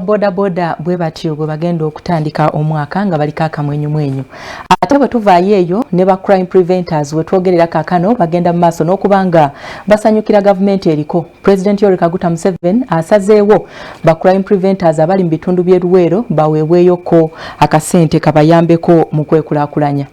Boda boda bwe batyo bwe bagenda okutandika omwaka nga baliko akamwenyu ate bwe tuvaayo eyo ne ba crime preventers we twogerera kaakano bagenda mu maaso n'okubanga basanyukira gavumenti eriko. President Yoweri Kaguta Museveni asazeewo ba crime preventers abali mu bitundu by'e Luweero baweebweyoko akasente kabayambeko mu kwekulaakulanya.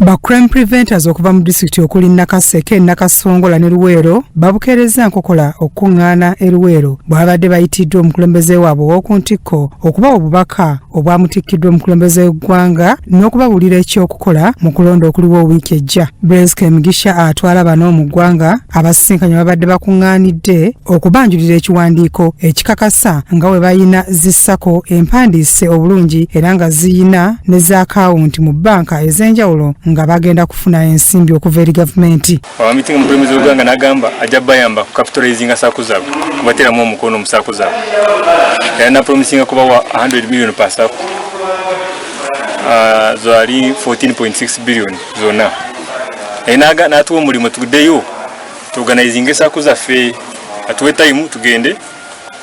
Ba crime preventers okuva mu district okuli Nakaseke, Nakasongola ne Luweero babukeereza nkokola okuŋŋaana e Luweero bw'abadde bayitiddwa omukulembeze waabwe w'okuntikko okubawa obubaka obwamutikkiddwa omukulembeze w'eggwanga n'okubabuulira ekyokukola mu kulonda okuliwo wiiki ejja. Blaise Mugisha atwala bano mu ggwanga abasisinkanye babadde bakuŋŋaanidde okubanjulira ekiwandiiko ekikakasa nga we bayina zissako empandiise obulungi era nga ziyina ne z'akawunti mu bbanka ez'enjawulo nga bagenda kufuna ensimbi okuva eri gavumenti. Abamitinga omukulembeze w'eggwanga n'agamba ajja bayamba ku capitalizinga saako zaabwe kubateeramu omukono mu saako zaabwe. Era na promisinga kubawa 100 million per saako. Zali 14.6 billion zonna. Era n'atuwa omulimu tuguddeyo tuorganizinga saako zaffe atuwe time tugende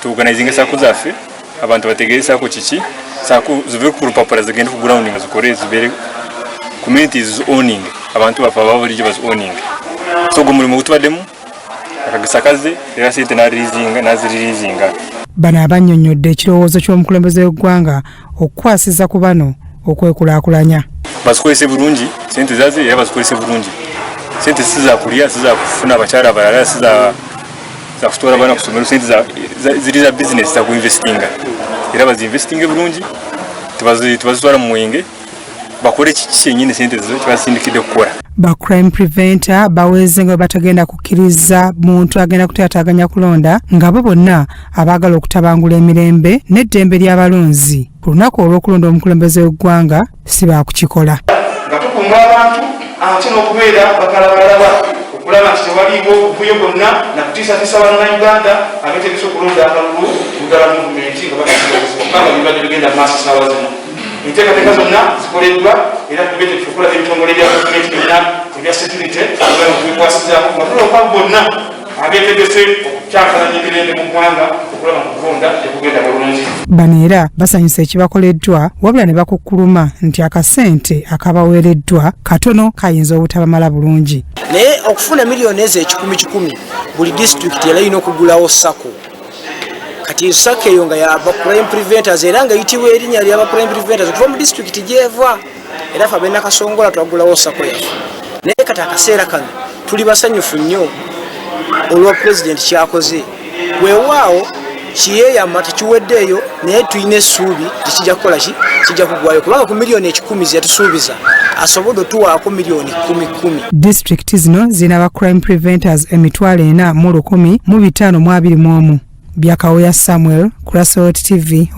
tuorganizinga saako zaffe abantu bategeere saako kiki saako zive ku lupapula zigende ku ground nga zikore zibeere communities owning abantu bafa babulijjo bas owning so gumulimu gutubaddemu akagisakaze era sente naziririzinga. Bano abannyonnyodde ekirowoozo ky'omukulembeze w'eggwanga okukwasiza ku bano okwekulaakulanya. Bazikozese bulungi sente zaze era bazikozese bulungi sente siza kulya siza kufuna abakyala abalala siza za kutwala bana kusomero sente ziri za business za kuinvestinga era bazinvestinge bulungi tubazitwala mu mwenge bakore kiki nyine sente zo kibasindikide kukola. Ba crime preventer baweze nga batagenda kukkiriza muntu agenda kutataganya kulonda nga bo bonna abaagala okutabangula emirembe n'eddembe ly'abalonzi ku lunaku olw'okulonda omukulembeze w'eggwanga si baakukikola. Nga tukunga abantu ate n'okubeera bakalabalaba okulaba nti tewaliwo obuvuyo bwonna na kutiisatiisa bannayuganda abeetegese okulonda akalulu mudala muvumenti nga bakanga bibadde bigenda maaso saawa zino. Enteekateeka zonna zikoleddwa era tubete tukola ebitongole bya gavumenti byonna ebya security tubikwasizzaako nga bonna abeetegese okukyankalanya emirembe mu ggwanga okulaba mu kulonda tekugenda bulungi. Bano era basanyusa ekibakoleddwa wabula ne bakukkuluma nti akasente akabaweereddwa katono kayinza obutabamala bulungi. Naye okufuna miliyoni ezo 10,000 buli district erina okugulawo sako. Kati sako eyo nga ya crime preventers era nga yitibwa erinnya lya crime preventers okuva mu district gyeva era fa bena Kasongola twagulawo sako yaffe. Naye kati akaseera kano tuli basanyufu nnyo olwa president kyakoze weewaawo kiyeeyama tekiweddeeyo naye tulina essuubi tekijja kukola ki kijja kugwayo kubanga ku miliyoni 10 zeyatusuubiza asobodde otuwaako miliyoni 10. District zino zina ba crime preventers 4,521 Byakawoya Samuel, Crossroad TV.